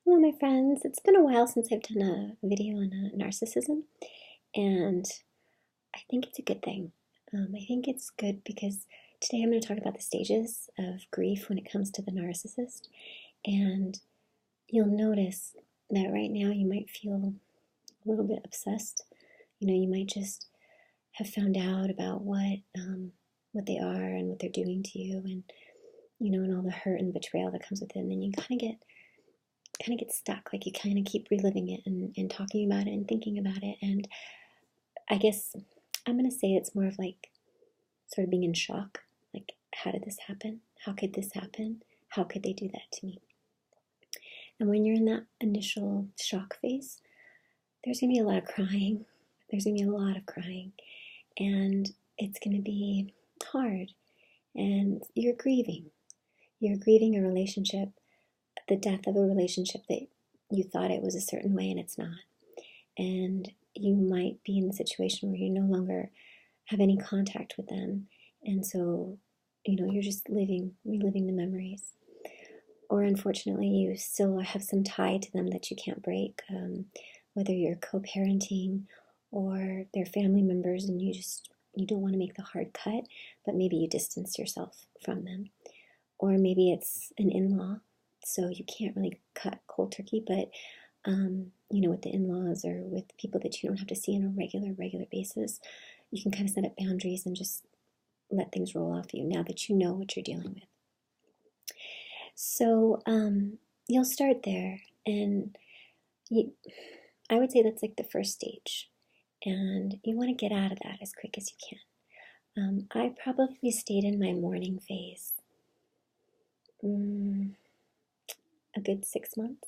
Hello, my friends. It's been a while since I've done a video on narcissism, and I think it's a good thing. I think it's good because today I'm going to talk about the stages of grief when it comes to the narcissist, and you'll notice that right now you might feel a little bit obsessed. You might just have found out about what they are and what they're doing to you, and all the hurt and betrayal that comes with it, and then you kind of get stuck. Like you kind of keep reliving it and talking about it and thinking about it. And I guess I'm going to say it's more of like sort of being in shock. Like, how did this happen? How could this happen? How could they do that to me? And when you're in that initial shock phase, there's going to be a lot of crying. There's going to be a lot of crying. And it's going to be hard. And you're grieving. You're grieving a relationship, the death of a relationship that you thought it was a certain way and it's not. And you might be in the situation where you no longer have any contact with them. And so, you're just reliving the memories. Or unfortunately, you still have some tie to them that you can't break, whether you're co-parenting or they're family members and you don't want to make the hard cut, but maybe you distance yourself from them. Or maybe it's an in-law, so you can't really cut cold turkey, but with the in-laws or with people that you don't have to see on a regular basis, you can kind of set up boundaries and just let things roll off you now that you know what you're dealing with. So you'll start there, and I would say that's like the first stage, and you want to get out of that as quick as you can. I probably stayed in my mourning phase a good 6 months.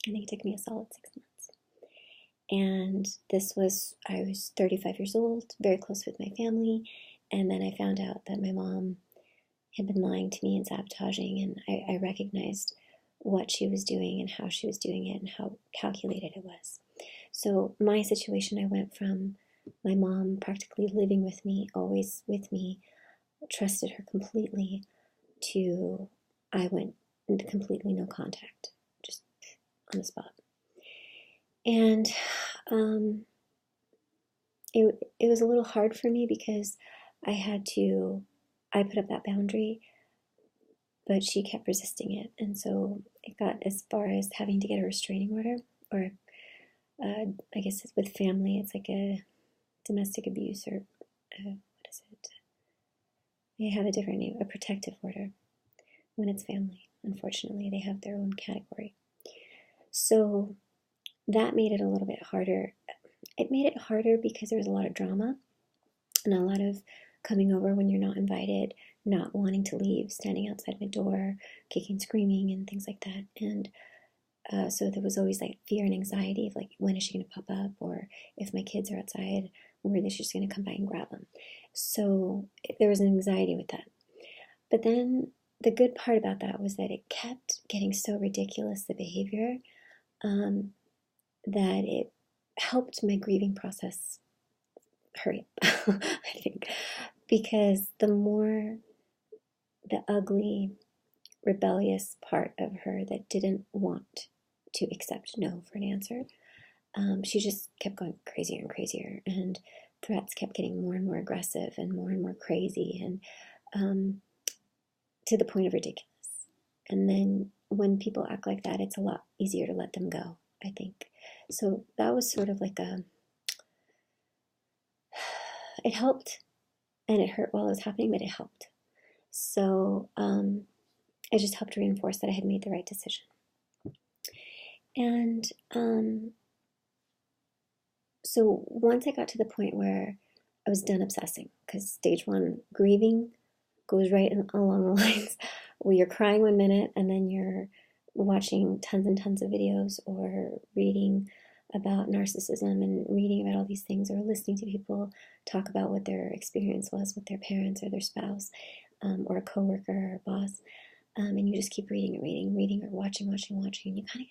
I think it took me a solid 6 months. And I was 35 years old, very close with my family, and then I found out that my mom had been lying to me and sabotaging, and I recognized what she was doing and how she was doing it and how calculated it was. So my situation, I went from my mom practically living with me, always with me, trusted her completely, to I went into completely no contact, just on the spot. And it was a little hard for me because I put up that boundary, but she kept resisting it. And so it got as far as having to get a restraining order, or I guess it's with family, it's like a domestic abuse, or what is it? They have a different name, a protective order when it's family. Unfortunately, they have their own category. So that made it a little bit harder. It made it harder because there was a lot of drama and a lot of coming over when you're not invited, not wanting to leave, standing outside my door, kicking, screaming, and things like that. And so there was always like fear and anxiety of like, when is she going to pop up? Or if my kids are outside, where is she just going to come by and grab them? So there was an anxiety with that. But then the good part about that was that it kept getting so ridiculous, the behavior, that it helped my grieving process hurry up, I think. Because the more the ugly, rebellious part of her that didn't want to accept no for an answer, she just kept going crazier and crazier, and threats kept getting more and more aggressive and more crazy, and to the point of ridiculous. And then when people act like that, it's a lot easier to let them go, I think. So that was sort of like it helped, and it hurt while it was happening, but it helped. So it just helped reinforce that I had made the right decision. And so once I got to the point where I was done obsessing, because stage one, grieving, goes right along the lines where you're crying 1 minute and then you're watching tons and tons of videos or reading about narcissism and reading about all these things, or listening to people talk about what their experience was with their parents or their spouse, or a coworker or a boss, and you just keep reading and reading or watching, and you kind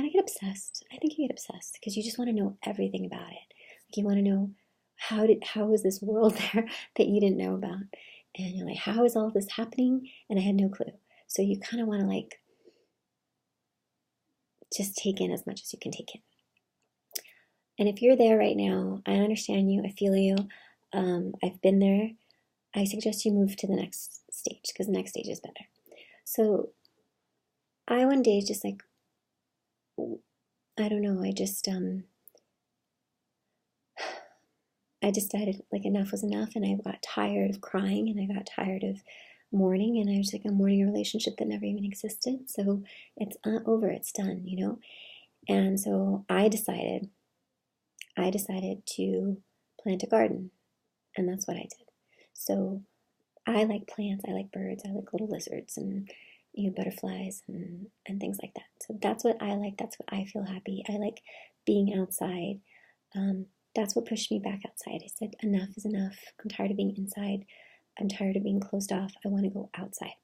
of get obsessed. I think you get obsessed because you just want to know everything about it. Like, you want to know how was this world there that you didn't know about, and you're like, how is all this happening? And I had no clue. So you kind of want to like just take in as much as you can take in. And if you're there right now, I understand you, I feel you, I've been there. I suggest you move to the next stage, because the next stage is better. So I one day just like, I don't know, I decided like enough was enough, and I got tired of crying, and I got tired of mourning, and I was like, I'm mourning a relationship that never even existed. So it's over, it's done, you know? And so I decided to plant a garden, and that's what I did. So I like plants, I like birds, I like little lizards and butterflies and things like that. So that's what I like, that's what I feel happy. I like being outside. That's what pushed me back outside. I said, enough is enough. I'm tired of being inside. I'm tired of being closed off. I want to go outside.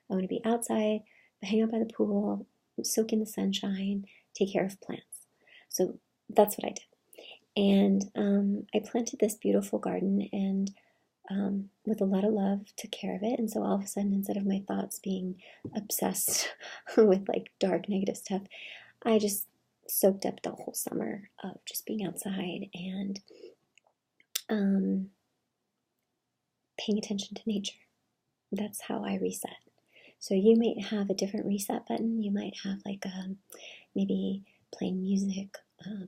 I want to be outside, hang out by the pool, soak in the sunshine, take care of plants. So that's what I did. And I planted this beautiful garden, and with a lot of love, took care of it. And so all of a sudden, instead of my thoughts being obsessed with like dark, negative stuff, I just soaked up the whole summer of just being outside and paying attention to nature. That's how I reset. So you might have a different reset button. You might have like maybe playing music,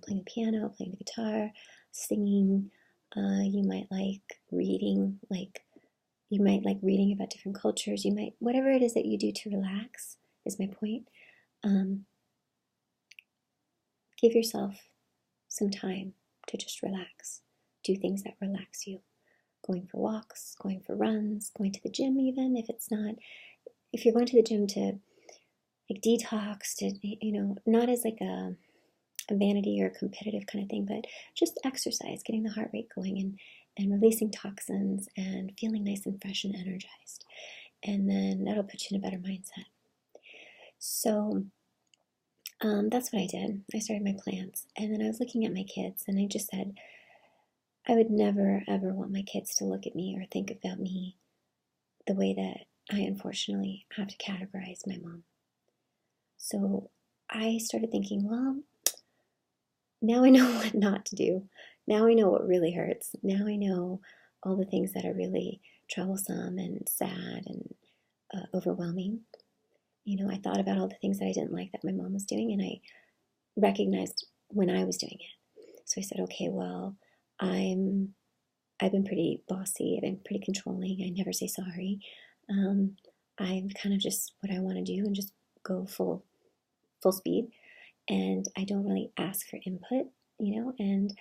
playing the piano, playing the guitar, singing. You might like reading, you might like reading about different cultures. You might, whatever it is that you do to relax, is my point. Give yourself some time to just relax. Do things that relax you. Going for walks, going for runs, going to the gym even, if you're going to the gym to like detox, to, not as like a vanity or competitive kind of thing, but just exercise, getting the heart rate going and releasing toxins and feeling nice and fresh and energized. And then that'll put you in a better mindset. So that's what I did. I started my plants, and then I was looking at my kids, and I just said, I would never, ever want my kids to look at me or think about me the way that I unfortunately have to categorize my mom. So I started thinking, well, now I know what not to do. Now I know what really hurts. Now I know all the things that are really troublesome and sad and overwhelming. I thought about all the things that I didn't like that my mom was doing, and I recognized when I was doing it. So I said, okay, well, I've been pretty bossy. I've been pretty controlling. I never say sorry. I'm kind of just what I want to do and just go full speed. And I don't really ask for input, and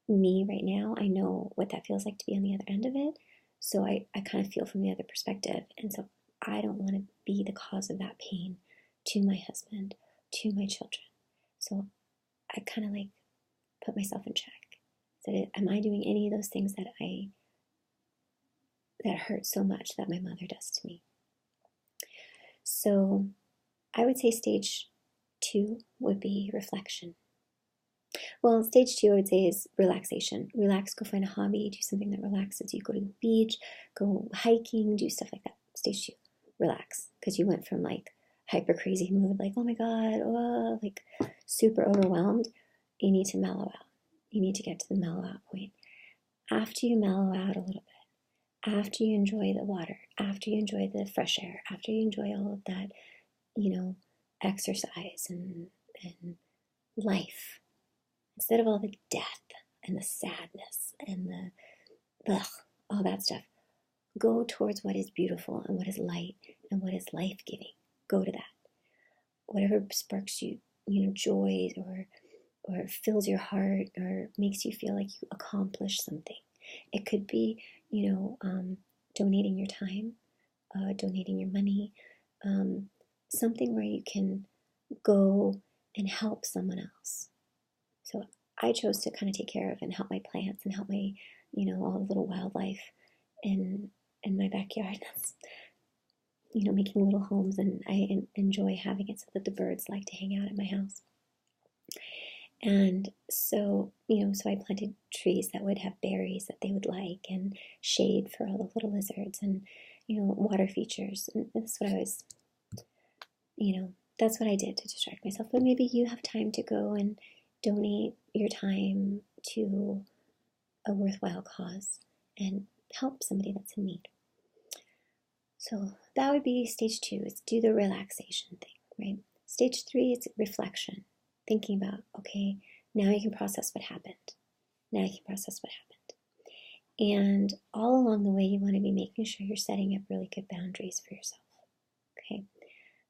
me right now, I know what that feels like to be on the other end of it. So I kind of feel from the other perspective. And so I don't want to be the cause of that pain to my husband, to my children. So I kind of like put myself in check. Said, am I doing any of those things that hurt so much that my mother does to me? So I would say stage 2 would be reflection. Well, stage 2, I would say, is relaxation. Relax, go find a hobby, do something that relaxes you. Go to the beach, go hiking, do stuff like that. Stage 2, relax. Because you went from like hyper crazy mood, like, oh my God, oh, like super overwhelmed. You need to mellow out. You need to get to the mellow out point. After you mellow out a little bit, after you enjoy the water, after you enjoy the fresh air, after you enjoy all of that, exercise and life, instead of all the death and the sadness and the all that stuff, go towards what is beautiful and what is light and what is life-giving. Go to that. Whatever sparks you, joy or fills your heart or makes you feel like you accomplished something. It could be, donating your time, donating your money, something where you can go and help someone else. So I chose to kind of take care of and help my plants and help my, all the little wildlife in my backyard. That's, making little homes, and I enjoy having it so that the birds like to hang out at my house. And so, so I planted trees that would have berries that they would like, and shade for all the little lizards, and, water features. And that's what I was, that's what I did to distract myself. But maybe you have time to go and donate your time to a worthwhile cause and help somebody that's in need. So that would be stage 2, is do the relaxation thing, right? Stage 3 is reflection, thinking about, okay, now you can process what happened. Now you can process what happened. And all along the way, you want to be making sure you're setting up really good boundaries for yourself, okay?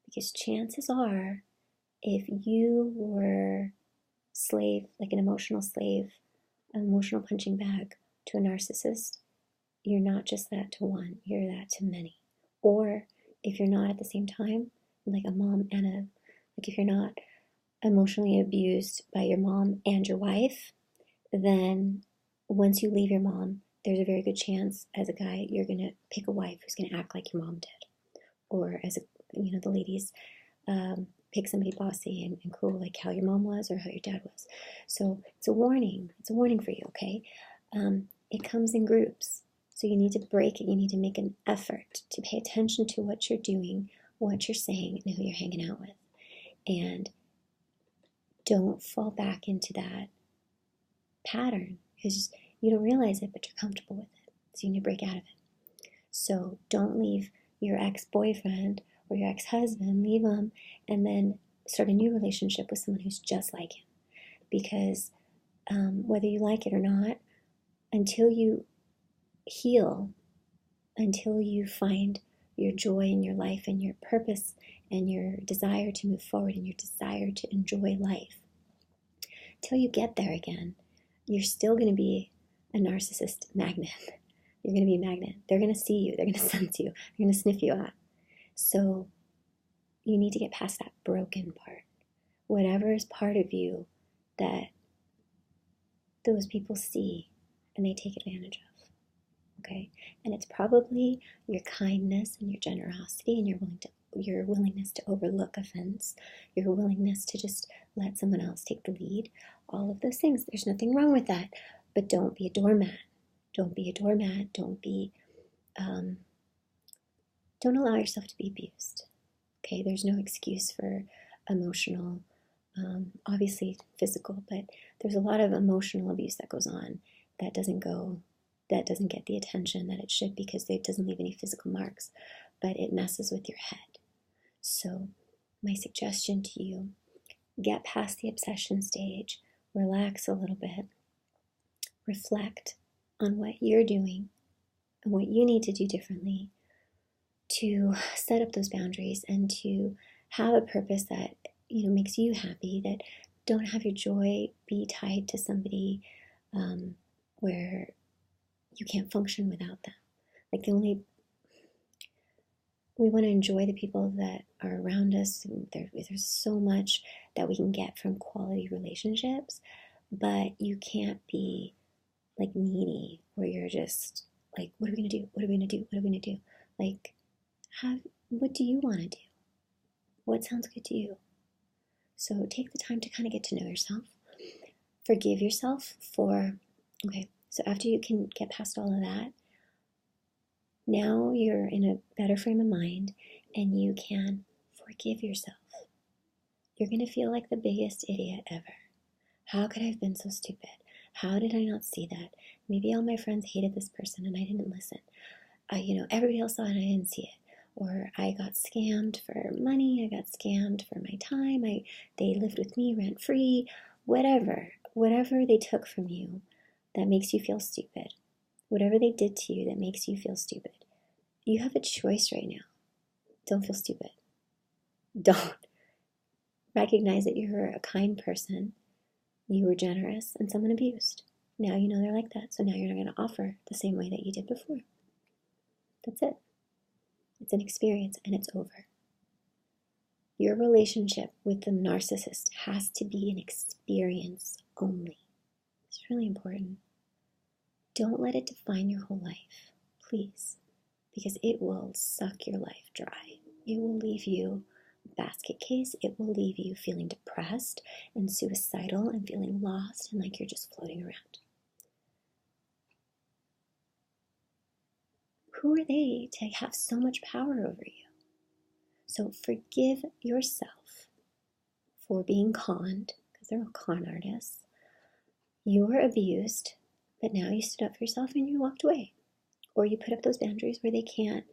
Because chances are, if you were slave, like an emotional slave, an emotional punching bag to a narcissist, you're not just that to one, you're that to many. Or if you're not at the same time, like a mom and like if you're not emotionally abused by your mom and your wife, then once you leave your mom, there's a very good chance as a guy you're going to pick a wife who's going to act like your mom did. Or as the ladies pick somebody bossy and cruel like how your mom was or how your dad was. So it's a warning. It's a warning for you, okay? It comes in groups. So you need to break it. You need to make an effort to pay attention to what you're doing, what you're saying, and who you're hanging out with. And don't fall back into that pattern because you don't realize it, but you're comfortable with it. So you need to break out of it. So don't leave your ex-boyfriend or your ex-husband, leave him, and then start a new relationship with someone who's just like him. Because whether you like it or not, until you heal, until you find your joy in your life and your purpose and your desire to move forward and your desire to enjoy life, until you get there again, you're still going to be a narcissist magnet. You're going to be a magnet. They're going to see you. They're going to sense you. They're going to sniff you out. So you need to get past that broken part. Whatever is part of you that those people see and they take advantage of. Okay? And it's probably your kindness and your generosity and your willingness to overlook offense, your willingness to just let someone else take the lead, all of those things. There's nothing wrong with that, but don't be a doormat. Don't be a doormat. Don't allow yourself to be abused. Okay, there's no excuse for emotional, obviously physical, but there's a lot of emotional abuse that goes on that doesn't get the attention that it should because it doesn't leave any physical marks, but it messes with your head. So my suggestion to you, get past the obsession stage, relax a little bit, reflect on what you're doing and what you need to do differently to set up those boundaries and to have a purpose that makes you happy, that don't have your joy be tied to somebody where you can't function without them. Like we want to enjoy the people that are around us. There's so much that we can get from quality relationships, but you can't be like needy where you're just like, what are we going to do? What are we going to do? What are we going to do? Like, what do you want to do? What sounds good to you? So take the time to kind of get to know yourself. Forgive yourself okay, so after you can get past all of that, now you're in a better frame of mind and you can forgive yourself. You're going to feel like the biggest idiot ever. How could I have been so stupid? How did I not see that? Maybe all my friends hated this person and I didn't listen. Everybody else saw it and I didn't see it. Or I got scammed for money, I got scammed for my time, they lived with me rent-free, whatever they took from you that makes you feel stupid, whatever they did to you that makes you feel stupid, you have a choice right now. Don't feel stupid. Don't. Recognize that you're a kind person, you were generous, and someone abused. Now you know they're like that, so now you're not going to offer the same way that you did before. That's it. It's an experience and it's over. Your relationship with the narcissist has to be an experience only. It's really important. Don't let it define your whole life, please, because it will suck your life dry. It will leave you a basket case. It will leave you feeling depressed and suicidal and feeling lost and like you're just floating around. Who are they to have so much power over you? So forgive yourself for being conned, because they're all con artists. You were abused, but now you stood up for yourself and you walked away. Or you put up those boundaries where they can't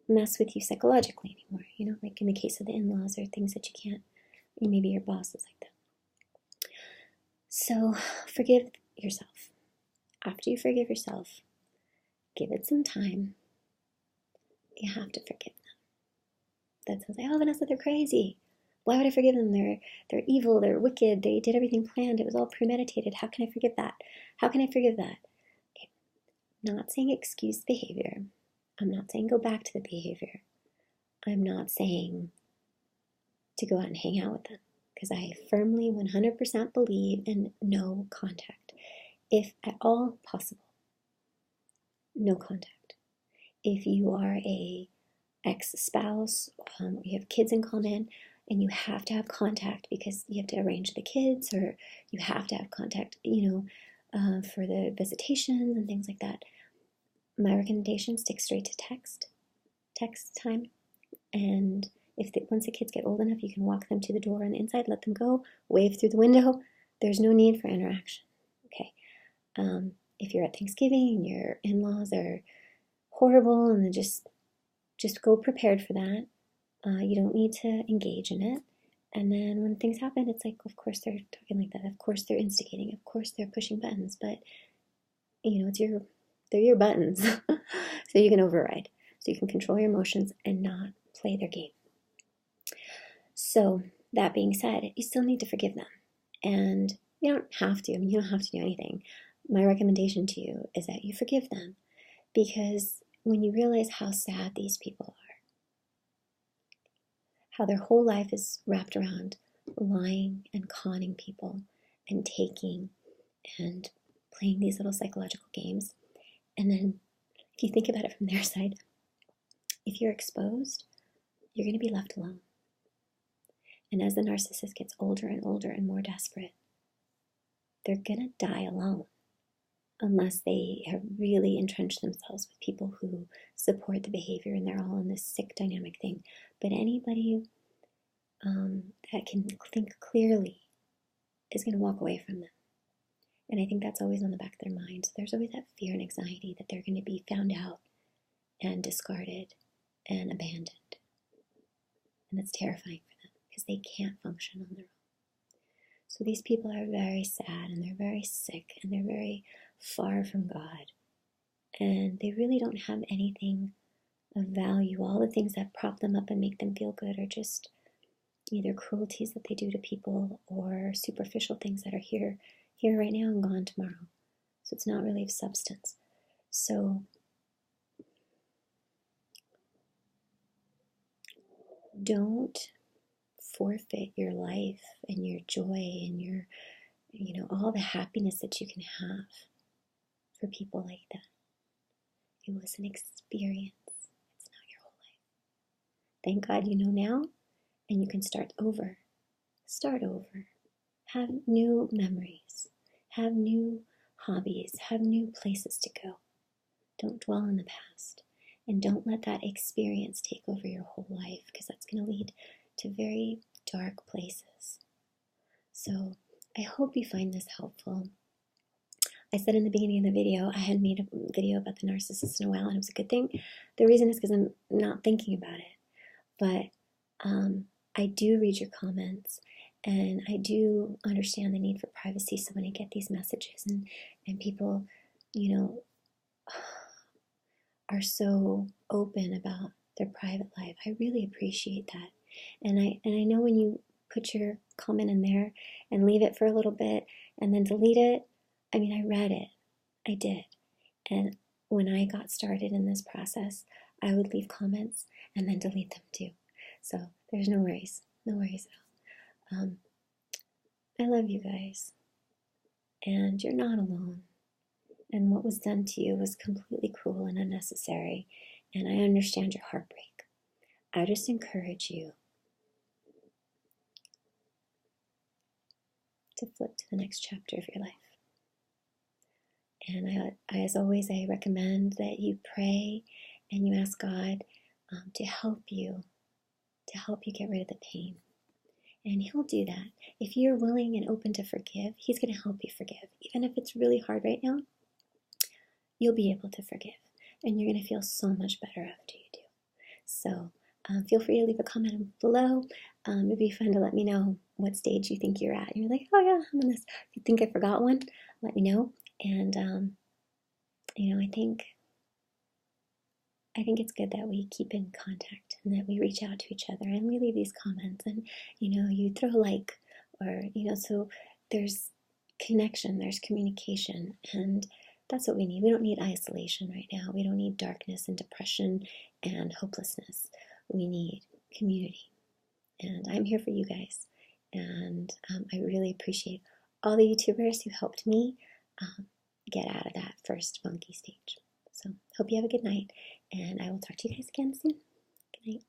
mess with you psychologically anymore. Like in the case of the in-laws or things that you can't, maybe your boss is like that. So forgive yourself. After you forgive yourself, give it some time. You have to forgive them. That sounds like, oh, Vanessa, they're crazy. Why would I forgive them? They're evil, they're wicked, they did everything planned, it was all premeditated. How can I forgive that? How can I forgive that? Okay. I'm not saying excuse behavior. I'm not saying go back to the behavior. I'm not saying to go out and hang out with them, because I firmly 100% believe in no contact. If at all possible, no contact. If you are a ex-spouse, you have kids in common, and you have to have contact because you have to arrange the kids, or you have to have contact, for the visitations and things like that. My recommendation, stick straight to text time. And once the kids get old enough, you can walk them to the door on the inside, let them go, wave through the window. There's no need for interaction. Okay. If you're at Thanksgiving and your in-laws are horrible, and then just go prepared for that. You don't need to engage in it. And then when things happen, it's like, of course they're talking like that. Of course they're instigating. Of course they're pushing buttons. But they're your buttons, so you can override. So you can control your emotions and not play their game. So that being said, you still need to forgive them, and you don't have to. You don't have to do anything. My recommendation to you is that you forgive them, because when you realize how sad these people are, how their whole life is wrapped around lying and conning people and taking and playing these little psychological games. And then if you think about it from their side, if you're exposed, you're going to be left alone. And as the narcissist gets older and older and more desperate, they're going to die alone unless they have really entrenched themselves with people who support the behavior and they're all in this sick dynamic thing. But anybody that can think clearly is going to walk away from them. And I think that's always on the back of their mind. So there's always that fear and anxiety that they're going to be found out and discarded and abandoned. And that's terrifying for them because they can't function on their own. So these people are very sad and they're very sick and they're very far from God. And they really don't have anything of value. All the things that prop them up and make them feel good are just either cruelties that they do to people or superficial things that are here right now and gone tomorrow. So it's not really of substance. So don't forfeit your life and your joy and your, all the happiness that you can have for people like that. It was an experience. It's not your whole life. Thank God you know now, and you can start over. Start over. Have new memories. Have new hobbies. Have new places to go. Don't dwell in the past. And don't let that experience take over your whole life, because that's going to lead to very dark places. So I hope you find this helpful. I said in the beginning of the video, I hadn't made a video about the narcissist in a while, and it was a good thing. The reason is because I'm not thinking about it. But I do read your comments, and I do understand the need for privacy. So when I get these messages and people, are so open about their private life, I really appreciate that. And I know when you put your comment in there and leave it for a little bit and then delete it, I read it. I did. And when I got started in this process, I would leave comments and then delete them too. So there's no worries. No worries at all. I love you guys. And you're not alone. And what was done to you was completely cruel and unnecessary. And I understand your heartbreak. I just encourage you to flip to the next chapter of your life. And as always, I recommend that you pray and you ask God to help you to help you get rid of the pain. And he'll do that. If you're willing and open to forgive, he's going to help you forgive. Even if it's really hard right now, you'll be able to forgive. And you're going to feel so much better after you do. So feel free to leave a comment below. It'd be fun to let me know what stage you think you're at. And you're like, oh yeah, I'm on this. If you think I forgot one, let me know. And, I think it's good that we keep in contact and that we reach out to each other and we leave these comments and, you throw a like or, so there's connection, there's communication, and that's what we need. We don't need isolation right now. We don't need darkness and depression and hopelessness. We need community. And I'm here for you guys. And I really appreciate all the YouTubers who helped me get out of that first funky stage. So hope you have a good night, and I will talk to you guys again soon. Good night.